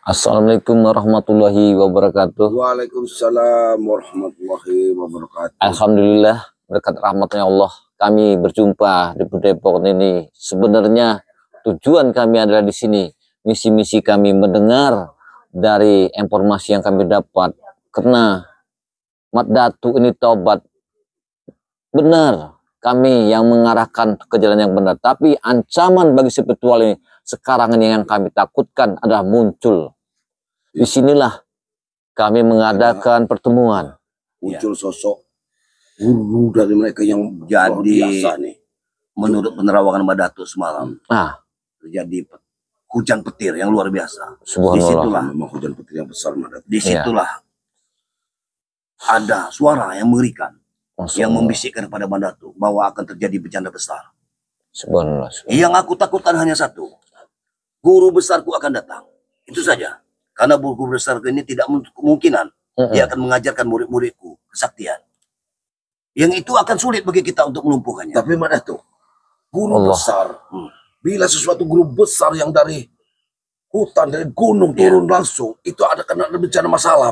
Assalamualaikum warahmatullahi wabarakatuh. Waalaikumsalam warahmatullahi wabarakatuh. Alhamdulillah, berkat rahmatnya Allah, kami berjumpa di Depok ini. Sebenarnya tujuan kami adalah di sini. Misi-misi kami mendengar dari informasi yang kami dapat. Karena Mat Datu ini taubat. Benar, kami yang mengarahkan ke jalan yang benar. Tapi ancaman bagi spiritual ini sekarang ini yang kami takutkan adalah muncul. Disinilah kami mengadakan pertemuan. Muncul sosok guru dari mereka yang Jadi biasa nih. Menurut penerawangan Mat Datu semalam terjadi hujan petir yang luar biasa. Disitulah memang hujan petir yang besar Mat Datu. Disitulah ada suara yang mengerikan yang membisikkan kepada Mat Datu bahwa akan terjadi bencana besar. Subhanallah. Yang aku takutkan hanya satu, guru besarku akan datang. Itu saja. Karena guru besarku ini tidak kemungkinan dia akan mengajarkan murid-muridku kesaktian. Yang itu akan sulit bagi kita untuk melumpuhkannya. Tapi Mat Datu, guru besar, bila sesuatu guru besar yang dari hutan, dari gunung turun langsung, itu ada kena bencana masalah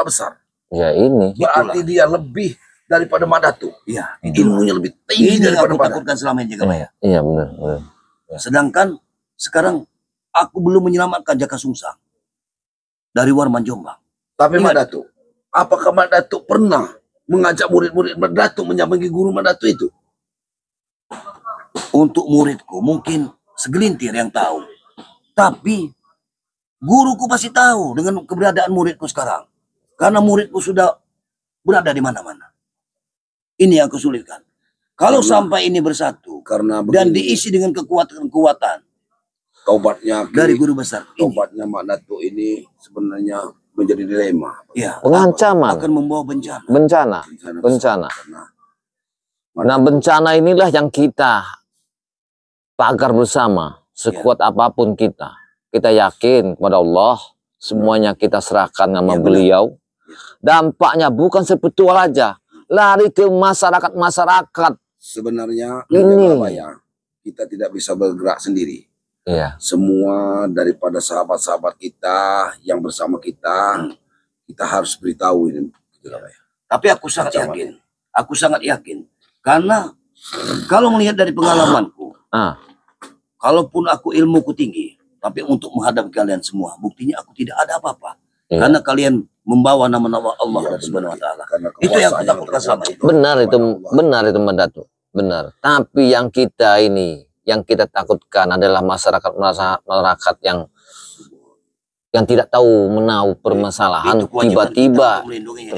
besar. Ya ini. Berarti dia lebih daripada Mat Datu. Iya, ilmunya lebih tinggi daripada Mat Datu. Takutkan selama ini juga, ya. Iya benar. Sedangkan sekarang aku belum menyelamatkan Jaka Sungsang dari Warman Jombang. Tapi Mat Datu, apakah Mat Datu pernah mengajak murid-murid Mat Datu menyambangi guru Mat Datu itu? Untuk muridku mungkin segelintir yang tahu. Tapi guruku pasti tahu dengan keberadaan muridku sekarang. Karena muridku sudah berada di mana-mana. Ini yang kesulitan. Kalau sampai ini bersatu dan diisi dengan kekuatan-kekuatan taubatnya dari guru besar ini. Taubatnya Mat Datu ini sebenarnya menjadi dilema. Ya, pengancaman akan membawa bencana. Bencana. Nah, bencana inilah yang kita pagar bersama. Sekuat apapun kita yakin kepada Allah, semuanya kita serahkan nama beliau. Dampaknya bukan spiritual aja, lari ke masyarakat. Sebenarnya ini kita tidak bisa bergerak sendiri. Iya. Semua daripada sahabat-sahabat kita yang bersama kita, kita harus beritahu ini. Tapi aku sangat yakin, karena kalau melihat dari pengalamanku, kalaupun aku ilmuku tinggi, tapi untuk menghadapi kalian semua, buktinya aku tidak ada apa-apa. Karena kalian membawa nama-nama Allah Subhanahu wa Ta'ala. Itu yang aku takutkan sama itu. Benar itu Mat Datu. Benar. Tapi yang kita takutkan adalah masyarakat yang tidak tahu menahu permasalahan, tiba-tiba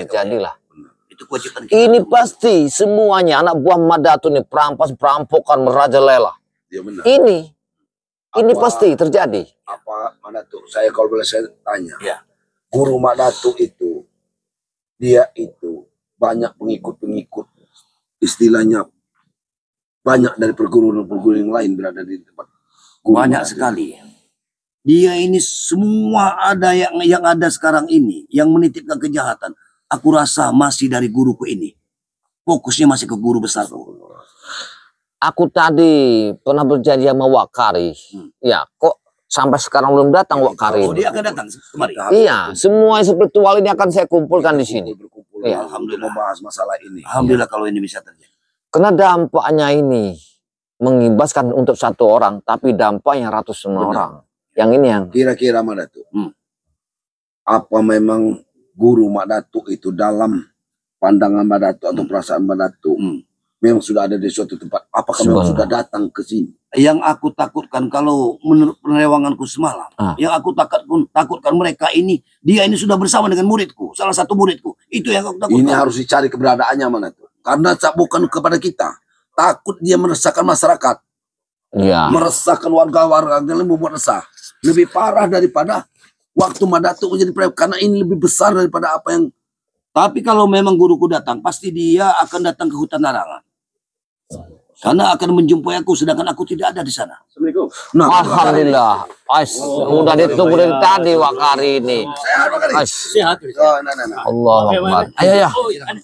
terjadilah. Itu kewajiban kita. Ini pasti semuanya anak buah Mat Datu ini perampokan merajalela. Ya, benar. Ini pasti terjadi. Apa Mat Datu? Saya kalau boleh saya tanya. Ya. Guru Mat Datu itu, dia itu banyak pengikut-pengikut, istilahnya banyak dari perguruan-perguruan yang lain berada di tempat guru. Banyak sekali. Dia ini semua ada yang ada sekarang ini, yang menitipkan kejahatan. Aku rasa masih dari guruku ini. Fokusnya masih ke guru besarku. Aku tadi pernah berjanji sama Wak Kari. Ya, kok sampai sekarang belum datang Wak Kari. Oh, dia akan datang kemari. Iya, semua spiritual ini akan saya kumpulkan di sini. Ya. Alhamdulillah membahas masalah ini. Alhamdulillah kalau ini bisa terjadi. Karena dampaknya ini mengimbaskan untuk satu orang, tapi dampaknya ratusan orang. Yang ini yang kira-kira Mat Datu. Apa memang guru Mat Datu itu dalam pandangan Mat Datu atau perasaan Mat Datu memang sudah ada di suatu tempat? Apakah memang sudah datang ke sini? Yang aku takutkan kalau menurut penerewanganku semalam, yang aku takutkan mereka ini, dia ini sudah bersama dengan muridku, salah satu muridku. Itu yang aku takutkan. Ini harus dicari keberadaannya Mat Datu. Karena bukan kepada kita. Takut dia meresahkan masyarakat. Ya. Meresahkan warga-warga yang membuat resah. Lebih parah daripada waktu Mat Datu menjadi prefek. Karena ini lebih besar daripada apa yang... Tapi kalau memang guruku datang, pasti dia akan datang ke hutan larangan. Karena akan menjumpai aku, sedangkan aku tidak ada di sana. Assalamualaikum. Nah, alhamdulillah. Udah ditunggu dari tadi Wak Kari ini. Sehat. Allah Akbar. Ayo.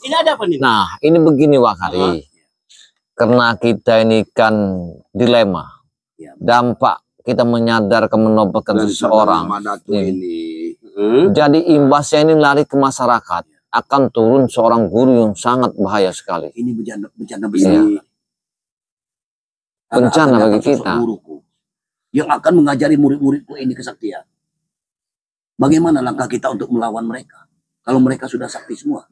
Ini ada apa nih? Nah, ini begini Wak Kari. Karena kita ini kan dilema. Dampak kita menyadarkan, menobatkan Dan seseorang, Madatu ini jadi imbasnya ini lari ke masyarakat, akan turun seorang guru yang sangat bahaya sekali. Ini bencana besar. Bencana bagi kita. Guruku yang akan mengajari murid-muridku ini kesaktian. Bagaimana langkah kita untuk melawan mereka? Kalau mereka sudah sakti semua.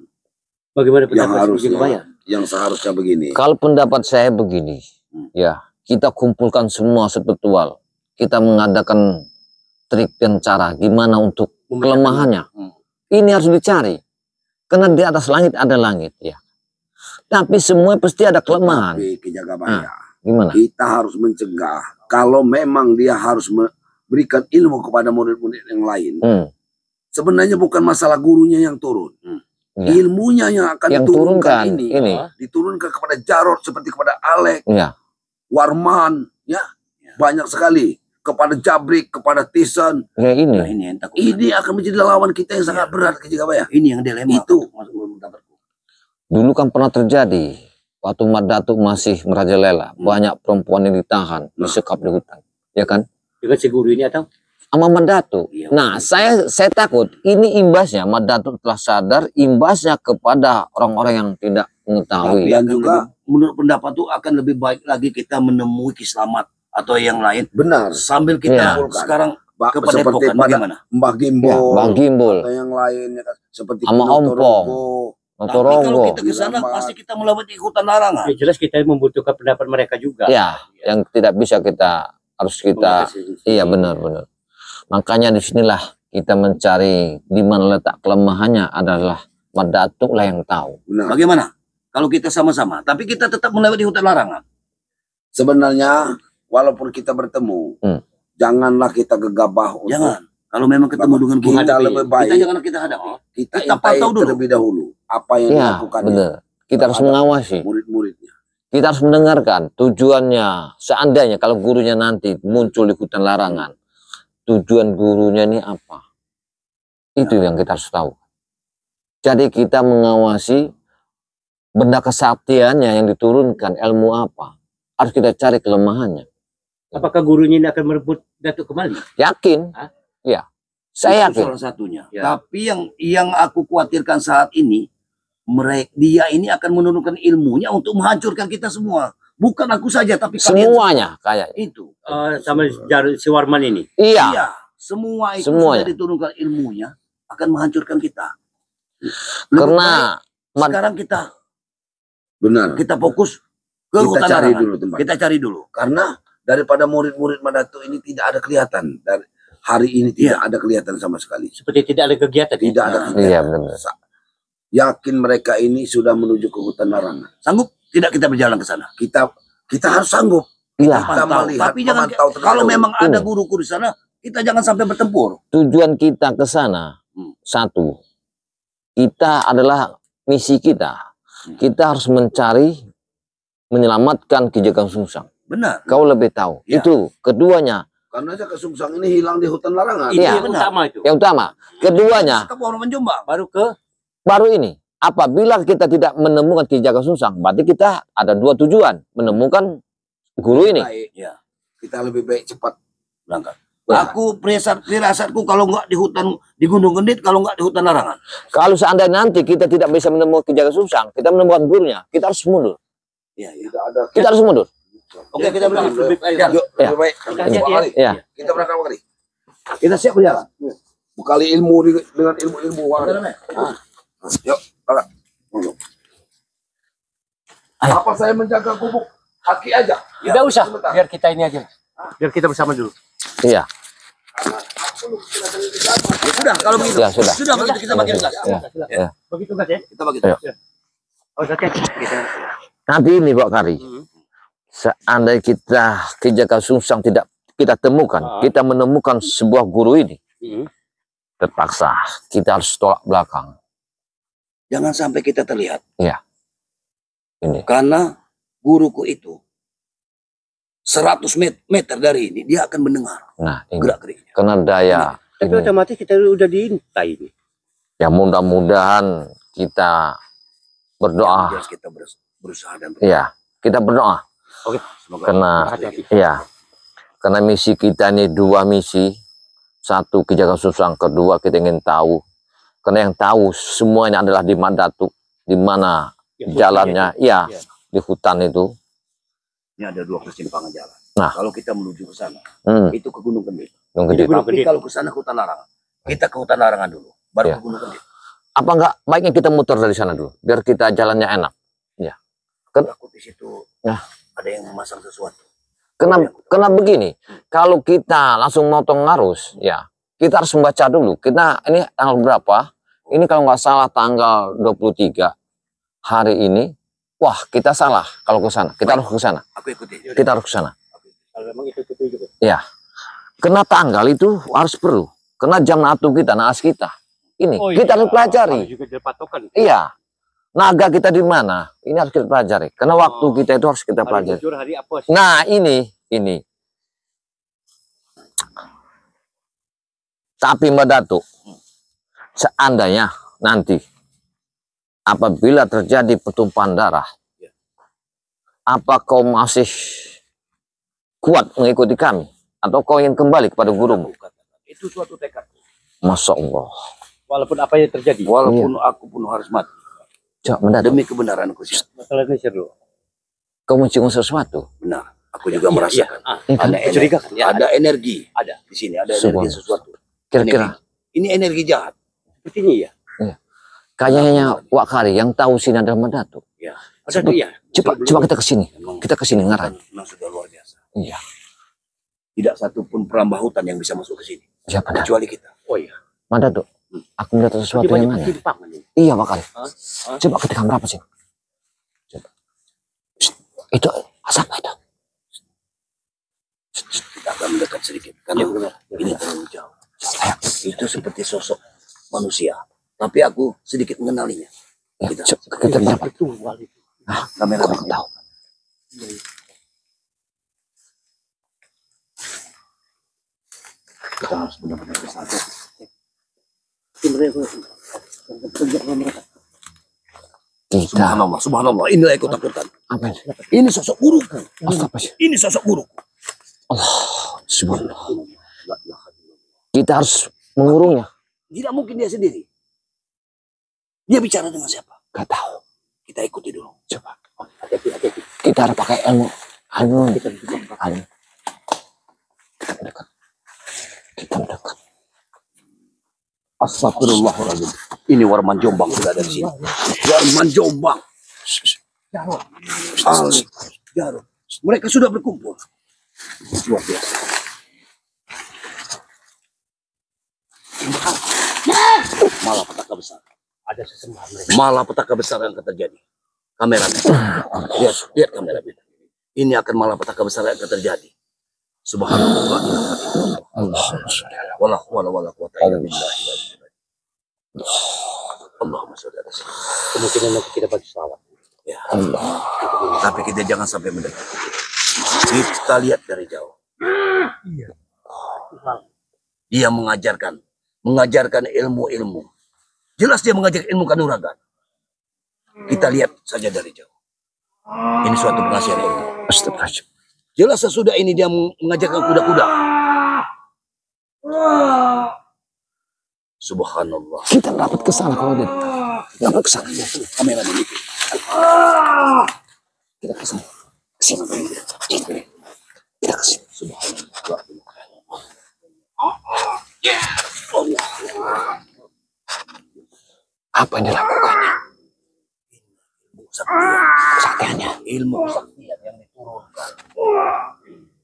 Bagaimana yang pendapat harusnya, yang seharusnya begini. Kalau pendapat saya begini, ya kita kumpulkan semua spiritual, kita mengadakan trik dan cara gimana untuk kelemahannya. Ini harus dicari, karena di atas langit ada langit, ya. Tapi semua pasti ada kelemahan. Tapi Kijagabaya, Gimana? kita harus mencegah. Kalau memang dia harus memberikan ilmu kepada murid-murid yang lain, sebenarnya bukan masalah gurunya yang turun. Ya. Ilmunya yang akan Yang diturunkan turunkan ini diturunkan kepada Jarod seperti kepada Alek, Ya. Warman, ya, banyak sekali, kepada Jabrik, kepada Tison. Ya ini. Nah, ini yang takut. Ini akan menjadi lawan kita yang sangat berat, Kijagabaya. Ini yang dilema. Itu. Dulu kan pernah terjadi waktu Madatu masih merajalela, banyak perempuan yang ditahan, disekap di hutan, ya kan? Dengan si guru ini atau? Sama Madatu. Iya. Nah, saya takut ini imbasnya, Madatu telah sadar imbasnya kepada orang-orang yang tidak mengetahui. Dan juga menurut pendapat itu akan lebih baik lagi kita menemui Kislamat atau yang lain. Benar. Sambil kita Ya. sekarang kepada Seperti Depokan, pada bagaimana? Mbah Gimbol, Ya, Bang Gimbol, atau yang lainnya kan, seperti Sama Kino Ompong. Torogo. Tapi kalau Notorogo. kita ke sana pasti kita melewati hutan larangan. Ya jelas kita membutuhkan pendapat mereka juga. Ya, yang tidak bisa harus kita, iya benar-benar. Makanya disinilah kita mencari di mana letak kelemahannya adalah Madatu lah yang tahu. Benar. Bagaimana? Kalau kita sama-sama, tapi kita tetap melewati hutan larangan. Sebenarnya walaupun kita bertemu, janganlah kita gegabah untuk Jangan. Kalau memang ketemu dengan guru, kita lebih baik. kita jangan kita hadapi. Kita Kita pantau dulu. terlebih dahulu apa yang Ya, dilakukan benar. Kita harus mengawasi. murid-muridnya. Kita harus mendengarkan tujuannya. Seandainya kalau gurunya nanti muncul di hutan larangan, tujuan gurunya ini apa? Itu yang kita harus tahu. Jadi kita mengawasi benda kesaktiannya yang diturunkan, ilmu apa. Harus kita cari kelemahannya. Apakah gurunya ini akan merebut Datuk kembali? Yakin? Hah? Ya. Saya Itu yakin. salah satunya. Ya. Tapi yang aku khawatirkan saat ini, dia ini akan menurunkan ilmunya untuk menghancurkan kita semua. Bukan aku saja, tapi kalian Semuanya kayak itu. Sama si Warman ini. Iya. Iya, semua itu Semuanya. sudah diturunkan ilmunya akan menghancurkan kita. Lebih Karena baik sekarang Benar. kita fokus ke Kita hutan cari larangan. dulu tempat. Kita cari dulu. Karena daripada murid-murid Madatu ini tidak ada kelihatan. Dari hari ini tidak ada kelihatan sama sekali. Seperti tidak ada kegiatan. Tidak ada kegiatan. iya benar. Yakin mereka ini sudah menuju ke hutan larangan. Sanggup tidak kita berjalan ke sana? Kita harus sanggup. Iya. Kita Pantau. melihat, Tapi jangan memantau terlebih kalau dahulu. memang ada guruku di sana, kita jangan sampai bertempur. Tujuan kita ke sana satu. Kita adalah misi kita. Kita harus mencari menyelamatkan Ki Jagad Sungsang. Benar. Kau lebih tahu. Ya. Itu keduanya. Karena Jaka Sungsang ini hilang di hutan larangan. Iya. Yang utama itu. Yang utama. Keduanya Ke Pohon Jombang. baru ini. Apabila kita tidak menemukan Ki Jagad Sungsang, berarti kita ada dua tujuan, menemukan guru ini. Baik. Ya. Kita lebih baik cepat Berangkat. Ya. Aku firasatku kalau nggak di Gunung Gendit, kalau nggak di hutan larangan. Kalau seandainya nanti kita tidak bisa menemukan Ki Jagad Sungsang, kita menemukan gurunya, kita harus mundur. Iya, iya. Tidak ada. Kita harus mundur. Oke, kita berangkat. Lebih baik. Ya. Yuk, Ya. lebih baik. Kita Pak Ali. Ya. Kita berangkat Pak Ali. Kita siap berjalan. Bekali ilmu dengan ilmu-ilmu. Yuk, berangkat. Monggo. Apa saya menjaga gubuk kaki aja? Tidak usah. Sebentar. Biar kita ini aja. Biar kita bersama dulu. Iya. Ya, sudah, kalau begitu. Ya, sudah. Sudah begitu kita bagi tugas. Ya. Ya. Begitu kan ya? Kita bagi Ayo. tugas. Oh, oke. Kita Nanti ini Pak Kari, seandainya kita Ki Jagad Sungsang tidak kita temukan, kita menemukan sebuah guru ini, terpaksa kita harus tolak belakang. Jangan sampai kita terlihat. Iya. Ini. Karena guruku itu 100 meter dari ini dia akan mendengar Nah, ini. gerak-geriknya. Karena daya tapi ini. otomatis kita udah diintai ini. Ya mudah-mudahan kita berdoa. Jelas kita berusaha dan Iya, kita berdoa. Oke. semoga Karena Hati-hati. ya Karena misi kita ini 2 misi. Satu Ki Jaga Susang, kedua kita ingin tahu. Karena yang tahu semuanya adalah di Madatu, di mana jalannya, ya, di hutan itu. Ini ada 2 persimpangan jalan. Nah, kalau kita menuju ke sana, itu ke Gunung Kendit. Tapi kalau ke sana ke hutan larangan, kita ke hutan larangan dulu, baru ke Gunung Kendit. Apa enggak baiknya kita muter dari sana dulu, biar kita jalannya enak? Ya. Aku di situ ada yang memasang sesuatu. Karena begini, kalau kita langsung motong arus, ya kita harus membaca dulu. Kita ini tanggal berapa? Ini kalau nggak salah tanggal 23 hari ini. Wah, kita salah kalau ke sana. Kita harus ke sana. Aku ikuti. Kita harus ke sana. Kalau memang itu juga. Ya. Kena tanggal itu harus perlu. Kena jam natu kita, naas kita. Ini kita harus pelajari. Juga patokan. Iya. Naga kita di mana? Ini harus kita pelajari. Karena waktu kita itu harus kita pelajari. Nah, ini. Tapi Mbak Datuk, seandainya nanti apabila terjadi pertumpahan darah, apa kau masih kuat mengikuti kami? Atau kau ingin kembali kepada gurumu? Itu suatu tekad. Masya Allah. Walaupun apa yang terjadi. Walaupun aku pun harus mati. Demi kebenaranku. Masalahnya seru. Kau mencium sesuatu? Benar. Aku juga merasakan. Ada energi. Ada di sini. Ada energi sesuatu. Kira-kira. Ini energi jahat. Sepertinya ya. Kayaknya Wak Kari yang tahu sini adalah Mbak Datuk. Ya. Coba kita ke sini. Kita ke sini ngarang. Memang sudah luar biasa. Iya. Tidak satu pun perambah hutan yang bisa masuk ke sini. Ya, kecuali kita. Oh iya. Mbak Datuk. Aku melihat sesuatu yang aneh. Iya, Wak Kari. Coba ketika berapa sih? Coba. Itu asap itu. Kita akan mendekat sedikit. Karena ini terlalu jauh. Itu seperti sosok manusia. Tapi aku sedikit mengenalinya. Ya, kita berapa? Kamera tahu. Kita harus benar-benar bersatu. Subhanallah, subhanallah. Inilah yang aku takutkan. Apa ini? Sosok guruku. Ini sosok guruku. Allah, subhanallah. Kita harus mengurungnya. Tidak mungkin dia sendiri. Dia bicara dengan siapa? Gak tahu. Kita ikuti dulu. Coba. Kita harus pakai ilmu. Kita mendekat. Astagfirullahaladzim. Ini Warman Jombang sudah ada di sini. Warman Jombang. Jarod. Mereka sudah berkumpul. Luar biasa. Malapetaka besar. Ada sesembahan mereka. Malapetaka besar yang akan terjadi. Kameramen. Lihat kameramen. Ini akan malapetaka besar yang akan terjadi. Subhanallah. Allahumma sholli ala sayyidina. Kemungkinan nanti kita bagi salawat. Ya Allah. Tapi kita jangan sampai mendekat. Kita lihat dari jauh. Dia mengajarkan ilmu-ilmu. Jelas dia mengajarkan ilmu kanuragan. Kita lihat saja dari jauh. Ini suatu pengasihan ilmu. Astagfirullah. Jelas sesudah ini dia mengajarkan kuda-kuda. Subhanallah. Kita dapat ke sana kalau dia dapat ke sana. Kamera ini. Kita ke sana. Kita ke sini. Subhanallah. Apa yang dilakukannya? Saktiannya. Ilmu saktian yang diturunkan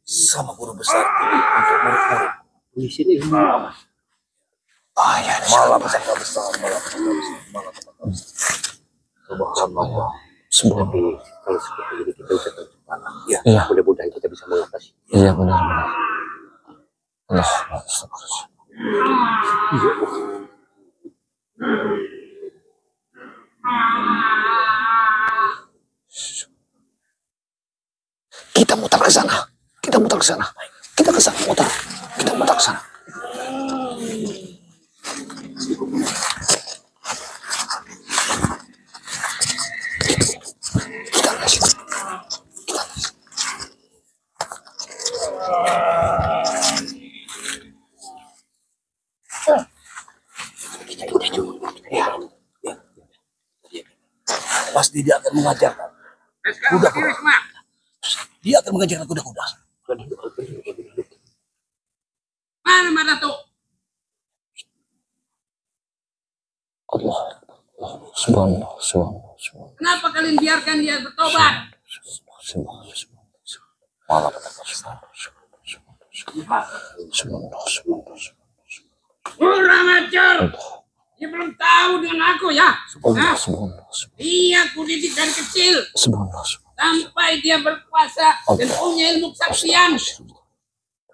sama guru besar untuk murid-murid. Di sini ilmu apa? Ya, Malapetaka besar. Subhanallah. Tapi kalau seperti ini kita bisa tercepat. Ya. Mudah-mudahan kita bisa mengatasi. Iya, benar-benar. Allah. Kita muter ke sana. Kita muter ke sana. Kita ke sana muter. Kita muter ke sana. Kita ke situ. Kita ke situ. pasti dia akan mengajarkan kuda. Dia akan mengajarkan kuda-kuda. Mana Madato? Allah. Subhanallah. Kenapa kalian biarkan dia bertobat? Kurang ajar. Dia belum tahu dengan aku ya. Dia aku didik dari kecil. Sampai dia berkuasa dan punya ilmu kesaksian.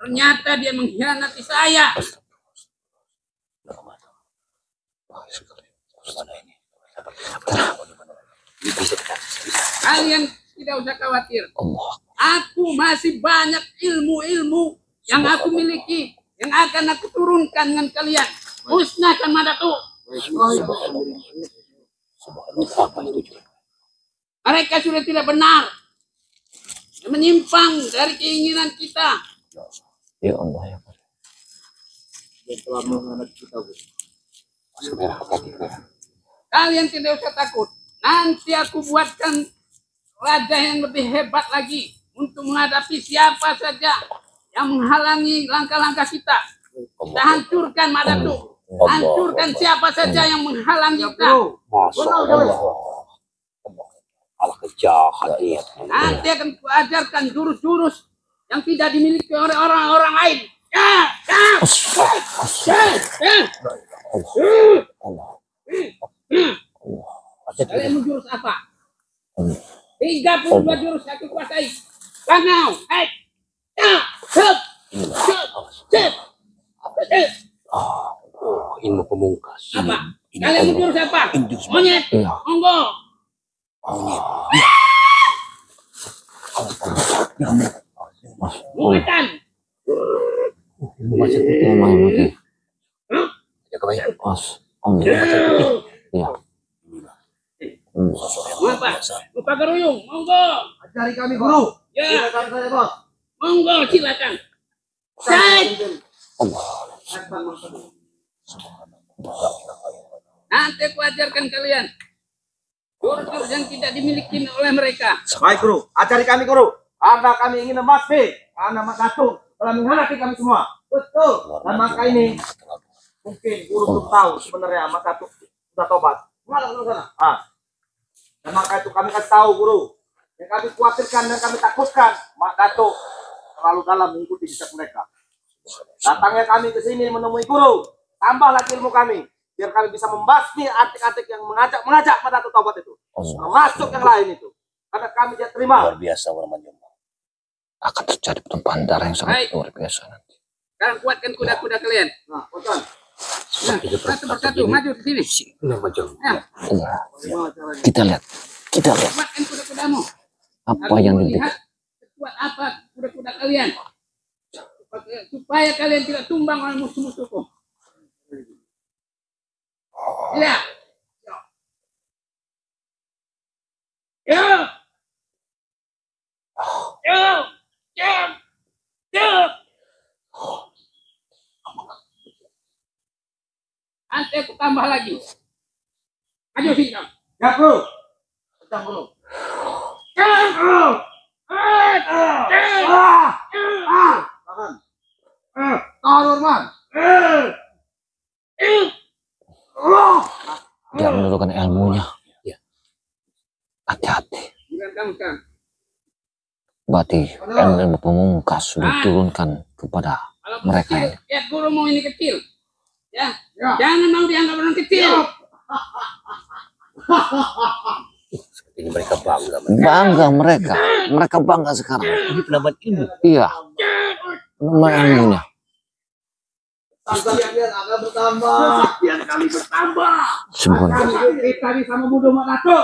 Ternyata dia mengkhianati saya. Kalian tidak usah khawatir. Aku masih banyak ilmu-ilmu yang aku miliki, yang akan aku turunkan dengan kalian. Musnahkan Madato. Mereka sudah tidak benar, menyimpang dari keinginan kita. Ya Allah ya. Kalian tidak usah takut. Nanti aku buatkan raja yang lebih hebat lagi untuk menghadapi siapa saja yang menghalangi langkah-langkah kita. Kita hancurkan Madato. Hancurkan siapa saja yang menghalangi kita. Masya Allah. Allah kejahat dia. Nanti akan kuajarkan jurus-jurus yang tidak dimiliki oleh orang-orang lain. Kalian mau jurus apa? 32 jurus aku kuasai. Bangau, Ilmu pemungkas. apa? Kalian mau jurus apa? Monyet, monggo. Muatan. Ilmu macam itu. Ya kebanyakan. Ya. Apa? Lupa geruyung, monggo. Ajari kami guru. Ya, Silakan saya bos. monggo silakan. Set. Nanti aku ajarkan kalian jurus-jurus yang tidak dimiliki oleh mereka. Baik guru, ajari kami guru. Karena kami ingin membasmi, karena Madato telah mengkhianati kami semua. Betul. Dan maka ini mungkin guru belum tahu sebenarnya Madato sudah tobat. Dan maka itu kami kasih tahu guru. Yang kami khawatirkan dan kami takutkan Madato terlalu dalam mengikuti jejak mereka. Datangnya kami ke sini menemui guru, tambah lagi ilmu kami, biar kami bisa membasmi atik-atik yang mengajak Madato tobat itu, termasuk yang lain itu. Karena kami tidak terima. Luar biasa orang Manjung. Akan terjadi pertumpahan darah yang sangat luar biasa nanti. Sekarang kuatkan kuda-kuda kalian. Nah, kuatkan. Nah, satu persatu maju ke sini. Ya, Kita lihat. kuatkan kuda-kudamu. Apa yang lihat kuat apa kuda-kuda kalian, supaya kalian tidak tumbang oleh musuh-musuhku. Ya. Nanti aku tambah lagi. Maju sini kamu. Ya bro. Pegang bro. Norman. Dia menurunkan ilmunya. Hati-hati. Berarti ilmu pemungkas sudah diturunkan kepada mereka ini. Lihat guru mau ini kecil. Ya. Jangan mau dianggap orang kecil. Seperti mereka bangga. Bangga mereka. Mereka bangga sekarang. Ini penambahan ilmu. Iya. Penambahan ilmunya. Kesaktian akan bertambah. Kesaktian kali bertambah. Sebenarnya Kita bisa membunuh Madato.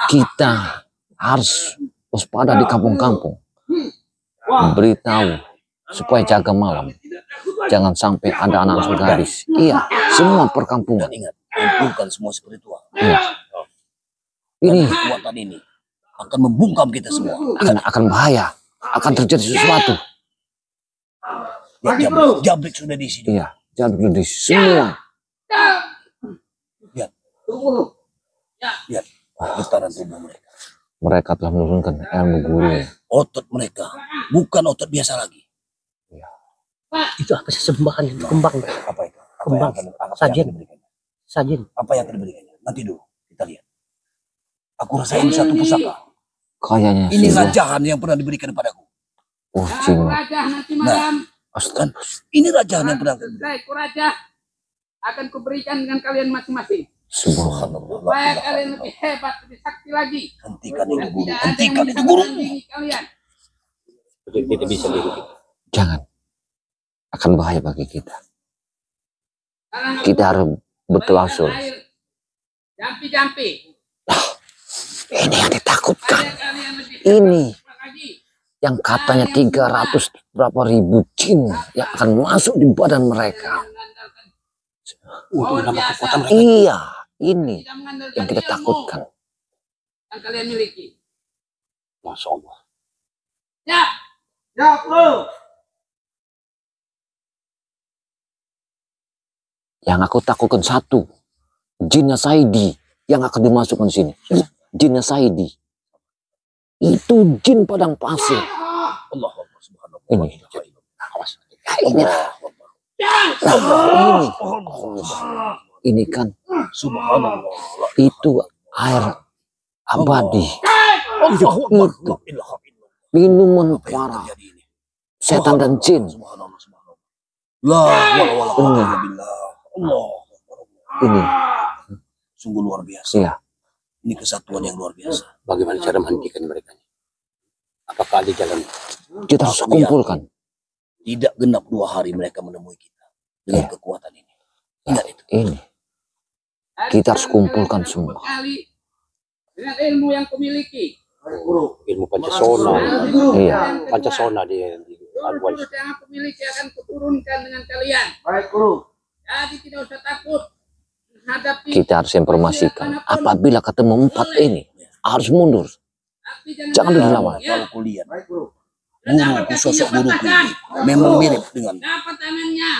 kita harus waspada di kampung-kampung. Beritahu supaya jaga malam. Jangan sampai ada anak gadis. Iya, semua perkampungan. Ingat, kumpulkan semua spiritual. Iya. Ini Kekuatan ini akan membungkam kita semua. akan bahaya. Akan terjadi sesuatu. Ya, Jabrik sudah di sini. Iya, jadi semua. Lihat. Ya. Lihat getaran tubuh mereka. Mereka telah menurunkan ilmu guru. Otot mereka bukan otot biasa lagi. Itu apa sih sembahan itu kembang? Apa itu? Kembang. Sajen. Sajen. Apa yang akan diberikannya? Nanti dulu kita lihat. Aku rasa ini satu pusaka. Kayaknya Ini sudah. rajahan yang pernah diberikan kepadaku. Oh, jin. Raja nanti malam. Dan ini rajahan yang pernah. Selesai raja akan kuberikan dengan kalian masing-masing. Subhanallah. Supaya kalian lebih hebat, lebih sakti lagi. Hentikan itu Dan guru. tidak ada yang Hentikan bisa itu guru. menandingi kalian. Tidak bisa diikuti. Jangan. Akan bahaya bagi kita. Sekarang Kita aku harus bertawasul. berikan air jampi-jampi. Ini yang ditakutkan. Supaya kalian lebih Ini hebat lagi. yang katanya 300 berapa ribu jin yang akan masuk di badan mereka. Luar Nama biasa. kekuatan mereka. Iya, ini Tidak mengandalkan yang kita ilmu takutkan. yang kalian miliki. Masya Allah. Ya. Ya, bro. Yang aku takutkan satu, jinnya Saidi yang akan dimasukkan di sini. Jinnya Saidi. Itu jin padang pasir. Allah subhanahu wa Ini. ta'ala. Ini. Ini kan Subhanallah. itu air abadi. Itu Minuman para setan dan jin. Subhanallah, subhanallah. La wala quwwata illa billah. Allah. Ini, Sungguh luar biasa. iya. Ini kesatuan yang luar biasa. Bagaimana cara menghentikan mereka? Apakah ada jalan? Kita harus kumpulkan. Tidak genap 2 hari mereka menemui kita dengan kekuatan ini. Ingat itu. Ini. Kita harus kumpulkan semua. Kali dengan ilmu yang kumiliki. Ilmu Pancasona. Iya. Pancasona di Adwal. Jurus yang aku miliki akan kuturunkan dengan kalian. Baik, Guru. Jadi tidak usah takut menghadapi. Kita harus informasikan. Apabila ketemu 4 ini, harus mundur. Tapi Jangan dilawan. Kalau kuliah, Baik, Guru. guruku, sosok guruku ini memang mirip dengan Dapat tangannya.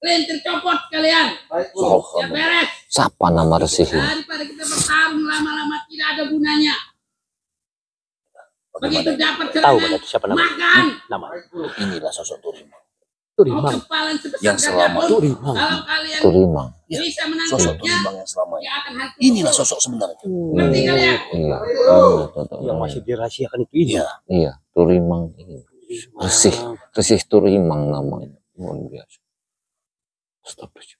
Kalian tercopot kalian. Baik, Guru. Ya beres. Siapa nama resih ini? Daripada kita bertarung lama-lama tidak ada gunanya. Begitu dapat Tahu serangan, pada siapa namanya? makan. Nama. inilah sosok Turimang. Turimang. Kempalan sebesar Yang selama gajah pun, Turimang. kalau kalian Turimang. Ya, bisa sosok menangkapnya, Turimang yang selama ini. dia akan hancur. Inilah sosok sebenarnya. Ngerti kalian? Iya. Yang masih dirahasiakan itu ini. Iya. Iya, Turimang ini. Resih, resih Turimang namanya. Luar biasa. Astagfirullah.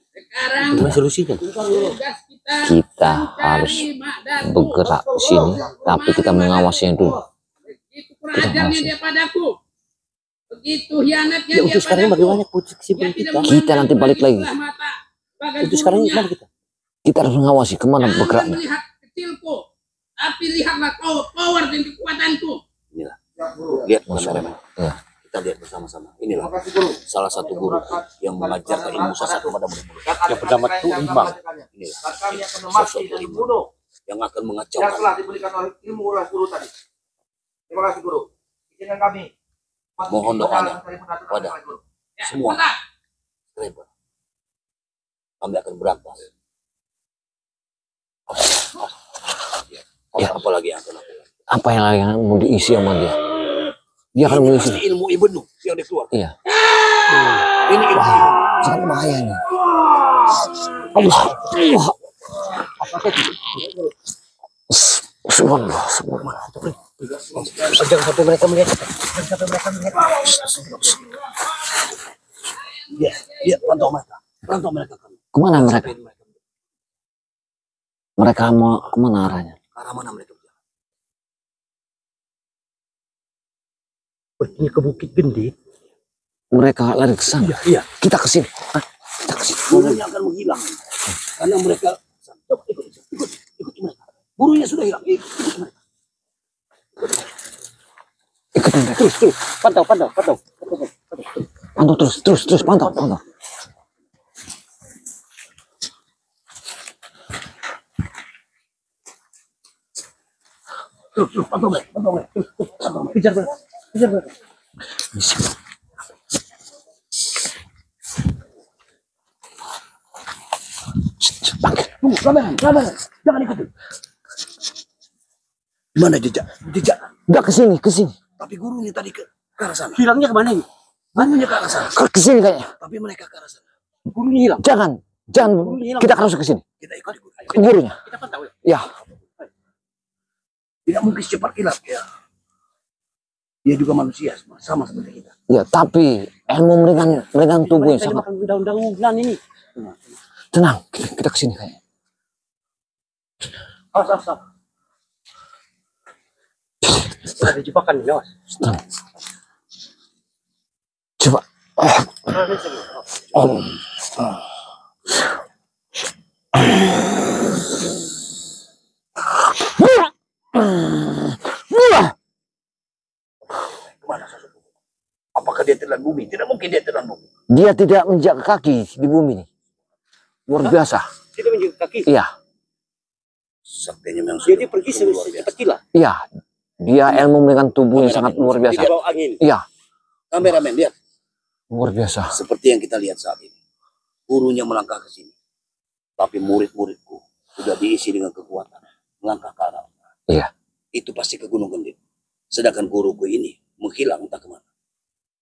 Sekarang Gimana solusinya? tugas Kita mencari harus Mak Datu. bergerak di sini, tapi kita mengawasinya dulu. Begitu kerajaannya dia padaku. Begitu hianatnya Ya dia untuk sekarang padaku. bagaimana posisi Dia tidak kita? memandang Kita nanti balik lagi. sebelah mata sebagai Untuk sekarang gurunya. gimana kita? Kita harus mengawasi kemana Jangan bergeraknya. melihat kecilku, tapi lihatlah power dan kekuatanku. Inilah. Ya, Guru. Lihat Masya bersama. Allah. Ya. Kita lihat bersama-sama. Inilah Terima kasih, Guru. salah satu guru yang mengajarkan ilmu sesat kepada murid-murid. Yang bernama Turimang. Inilah Dan kami akan memaki dan membunuh yang akan yang mengacaukan. telah diberikan oleh ilmu oleh Guru tadi. Terima kasih, Guru. Izinkan kami. Mohon doanya pada pada semua Mantap. rebel. Kami akan berantas. Ya. Apa lagi yang akan lakukan? Apa yang mau diisi sama dia? Dia akan Ini mengisi. pasti ilmu ibnu yang dikeluarkan. Iya. Ini ilmu. Sangat bahaya nih. Allah. Allah. Subhanallah. Subhanallah. Jangan sampai mereka melihat. Jangan sampai mereka melihat. Dia pantau mereka. Pantau mereka. Kemana mereka? Mereka mau kemana arahnya? Ke arah mana mereka berjalan? Perginya ke Bukit Gende. Mereka lari ke sana. Iya. Kita ke sini. Hah? Kita ke sini. Gurunya akan menghilang. Karena mereka coba ikut mereka. Gurunya sudah hilang. Ikut mereka. Ikut mereka. Terus. Pantau. Pantau terus. Pantau. Pantau mereka. Kejar mereka. Misi. Tunggu, Ramadan. Jangan ikutin. Mana jejak? Udah ke sini. Tapi gurunya tadi ke arah sana. Hilangnya kemana ini? Gurunya ke arah sana. Ke sini kayaknya. Tapi mereka ke arah sana. Gurunya hilang. Jangan. Kita harus ke sini. Kita ikut guru. Ke gurunya. Kita pantau ya. Ya. Tidak mungkin secepat kilat ya. Dia juga manusia, sama seperti kita. Ya, tapi ilmu meringan tubuh yang Tadi sangat makan daun-daunan ini. tenang. Kita ke sini kayaknya. Awas. Ada jebakan nih, awas. Tenang. Coba. Kemana sosok guru? Apakah dia telan bumi? Tidak mungkin dia telan bumi. Dia tidak menjaga kaki di bumi ini. Luar biasa. Tidak menjaga kaki. Iya. Saktinya memang Jadi sudah pergi luar biasa. secepat kilat. Iya. Dia ilmu meringan tubuh yang sangat luar biasa. Di bawah angin. Iya. Kameramen, lihat. Luar biasa. Seperti yang kita lihat saat ini. Gurunya melangkah ke sini. Tapi murid-muridku sudah diisi dengan kekuatan. Melangkah ke arah. Iya. Itu pasti ke Gunung Gendit. Sedangkan guruku ini menghilang entah kemana.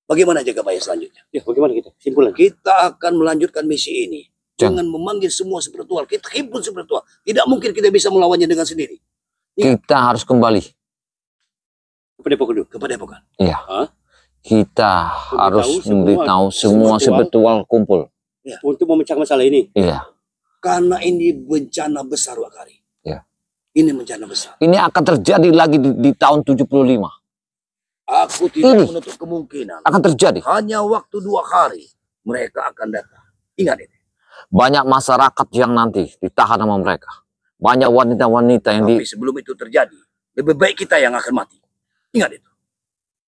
Bagaimana jaga bayar selanjutnya? Ya, bagaimana kita? Simpulan. Kita akan melanjutkan misi ini. Jangan. Dengan memanggil semua spiritual. Kita himpun spiritual. Tidak mungkin kita bisa melawannya dengan sendiri. Kita harus kembali. Kepada pokok dulu. Ke Padepokan. Iya. Hah? Kita harus memberitahu semua spiritual kumpul. Untuk memecah masalah ini. Iya. Karena ini bencana besar, Wakari. Iya. Ini bencana besar. Ini akan terjadi lagi di tahun 75. Aku tidak Ini. menutup kemungkinan. Akan terjadi. Hanya waktu 2 hari. Mereka akan datang. Ingat ini. Banyak masyarakat yang nanti ditahan sama mereka. Banyak wanita-wanita yang Tapi sebelum itu terjadi. Lebih baik kita yang akan mati. Ingat itu.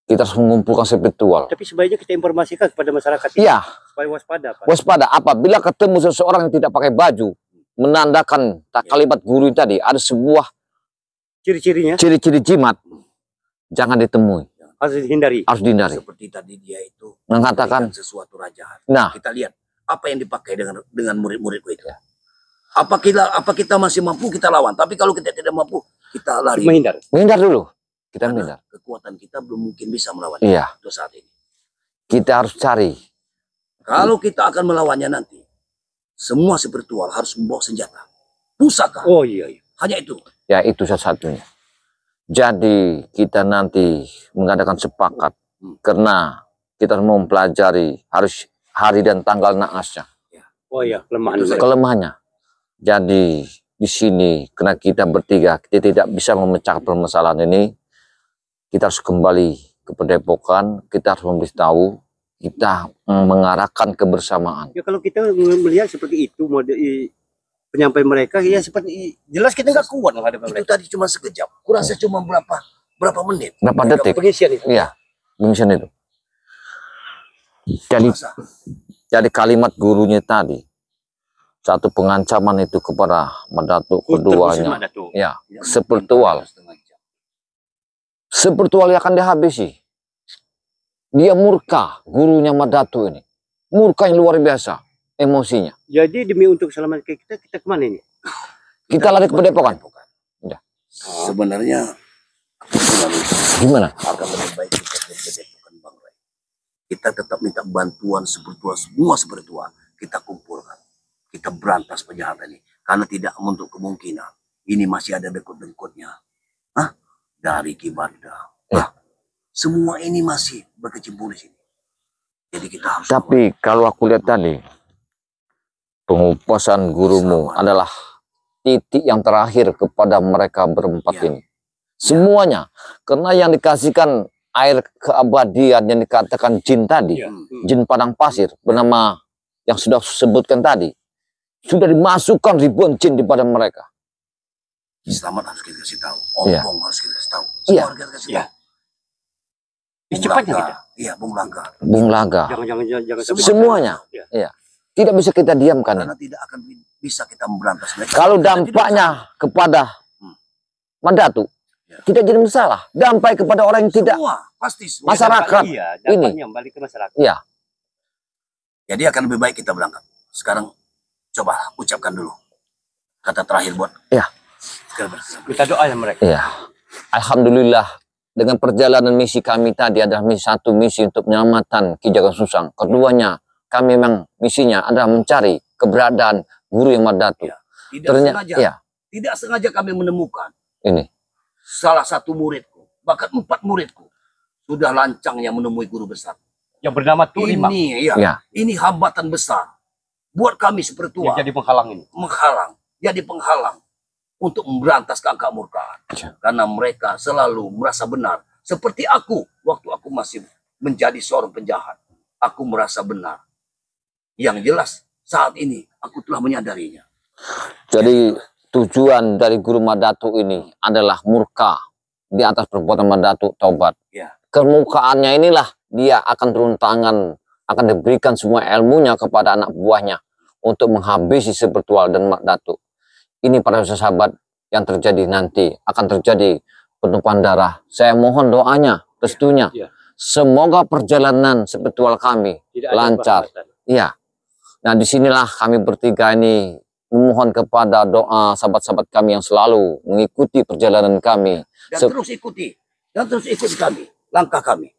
kita harus mengumpulkan spiritual. Tapi sebaiknya kita informasikan kepada masyarakat ini. Iya. Supaya waspada, Pak. Waspada, apabila ketemu seseorang yang tidak pakai baju, menandakan kalimat guru tadi, ada sebuah Ciri-cirinya ciri-ciri jimat, jangan ditemui, harus dihindari. harus dihindari. Seperti tadi dia itu Mengatakan, memberikan sesuatu rajaan. nah, Kita lihat apa yang dipakai dengan murid-muridku itu. Apa kita masih mampu kita lawan. Tapi kalau kita tidak mampu kita lari. Menghindar. menghindar dulu. Kita Karena menghindar. kekuatan kita belum mungkin bisa melawan Iya. itu saat ini. Kita harus cari. Kalau kita akan melawannya nanti, semua spiritual harus membawa senjata, pusaka. Oh iya. Hanya itu. Ya, itu satu-satunya. Jadi kita nanti mengadakan sepakat karena kita mau mempelajari harus hari dan tanggal naasnya, Oh iya, kelemahan. kelemahannya. Jadi di sini karena kita bertiga kita tidak bisa memecahkan permasalahan ini, kita harus kembali ke Padepokan, kita harus memberitahu, kita mengarahkan kebersamaan. Ya kalau kita melihat seperti itu mode penyampaian mereka ya seperti jelas kita nggak kuat menghadapi Itu mereka. tadi cuma sekejap. Kurasa cuma berapa menit. Berapa detik? Pengisian itu. Iya, pengisian itu. Jadi, Masa? jadi kalimat gurunya tadi, satu pengancaman itu kepada Madatuk, keduanya, Datuk. ya, spiritual. Spiritual yang akan dihabisi. Dia murka, gurunya Madatu ini. Murka yang luar biasa, emosinya. Jadi demi untuk selamat kita kemana ini? Kita lari ke Padepokan. Ya. Sebenarnya keputusan itu Gimana? akan lebih baik kita ke Padepokan Bang Ray. Kita tetap minta bantuan spiritual, semua spiritual kita kumpulkan. Kita berantas penjahat ini. Karena tidak untuk kemungkinan ini masih ada dengkut-dengkutnya. Dari Kibarda. Semua ini masih berkecimpung di sini. Jadi kita harus. Tapi kalau aku lihat tadi, pengupasan gurumu adalah titik yang terakhir kepada mereka berempat ini. Semuanya. Karena yang dikasihkan air keabadian yang dikatakan jin tadi, jin padang pasir, bernama yang sudah sebutkan tadi, sudah dimasukkan ribuan jin di badan mereka. Selamat harus kita kasih tahu. Iya. Ompong harus kita kasih tahu. Iya. Semua harus kita kasih Iya. tahu. Cepatnya kita. Iya, Bung Langga. Bung Laga. Jangan Semuanya. Ya. Iya. Tidak bisa kita diamkan. Karena tidak akan bisa kita memberantas mereka. Kalau Kita tidak dampaknya kepada Mandatu, tidak jadi masalah. Dampai kepada orang yang bisa. tidak Semua, pasti. Semua. masyarakat. Iya, Ini. dampaknya balik ke masyarakat. Iya. Jadi akan lebih baik kita berangkat. Sekarang coba ucapkan dulu. kata terakhir buat Ya. Kita doa ya mereka. Ya. Alhamdulillah, dengan perjalanan misi kami tadi adalah satu misi untuk penyelamatan Ki Jaga Susang. Keduanya, kami memang misinya adalah mencari keberadaan guru yang Madatu. Ya. Tidak sengaja kami menemukan ini salah satu muridku, bahkan 4 muridku sudah lancangnya menemui guru besar. Yang bernama Turi, Mak. Ini hambatan besar buat kami seperti jadi penghalang ini. Jadi penghalang untuk memberantas keangka murkaan. Karena mereka selalu merasa benar. Seperti aku, waktu aku masih menjadi seorang penjahat. Aku merasa benar. Yang jelas, saat ini aku telah menyadarinya. Jadi tujuan dari guru Madatu ini adalah murka di atas perbuatan Madatu, taubat. Ya. Kemukaannya inilah dia akan turun tangan, akan diberikan semua ilmunya kepada anak buahnya untuk menghabisi Sepertual dan Madatu. Ini para sahabat yang terjadi nanti akan terjadi penumpahan darah. Saya mohon doanya, restunya. Semoga perjalanan Sepertual kami lancar. Iya. Nah, disinilah kami bertiga ini memohon kepada doa sahabat-sahabat kami yang selalu mengikuti perjalanan kami. Dan terus ikuti kami, langkah kami,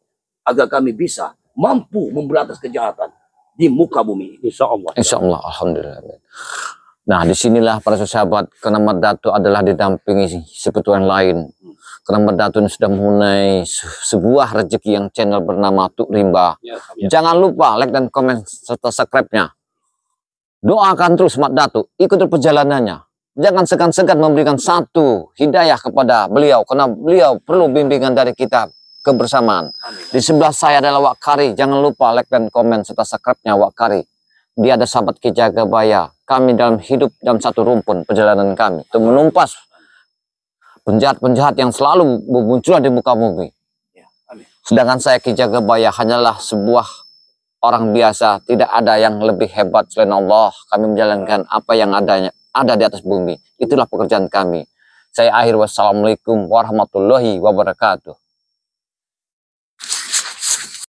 agar kami bisa mampu memberantas kejahatan di muka bumi. Insya Allah. Insya Allah, alhamdulillah. Nah, disinilah para sahabat, karena Madatu adalah didampingi Sepertual lain. Karena Madatu ini sudah mempunyai sebuah rezeki yang channel bernama Tuk Rimba. Jangan lupa like dan komen serta subscribe-nya. Doakan terus Madatu, ikuti perjalanannya. Jangan segan-segan memberikan satu hidayah kepada beliau, karena beliau perlu bimbingan dari kita kebersamaan. Di sebelah saya adalah Wak Kari. Jangan lupa like dan komen serta subscribe-nya Wak Kari. Dia ada sahabat Ki Jagabaya. Kami dalam hidup dalam satu rumpun perjalanan kami untuk menumpas penjahat-penjahat yang selalu bermunculan di muka bumi. Sedangkan saya Ki Jagabaya hanyalah sebuah orang biasa, tidak ada yang lebih hebat selain Allah. Kami menjalankan apa yang ada di atas bumi. Itulah pekerjaan kami. Saya akhir wassalamualaikum warahmatullahi wabarakatuh.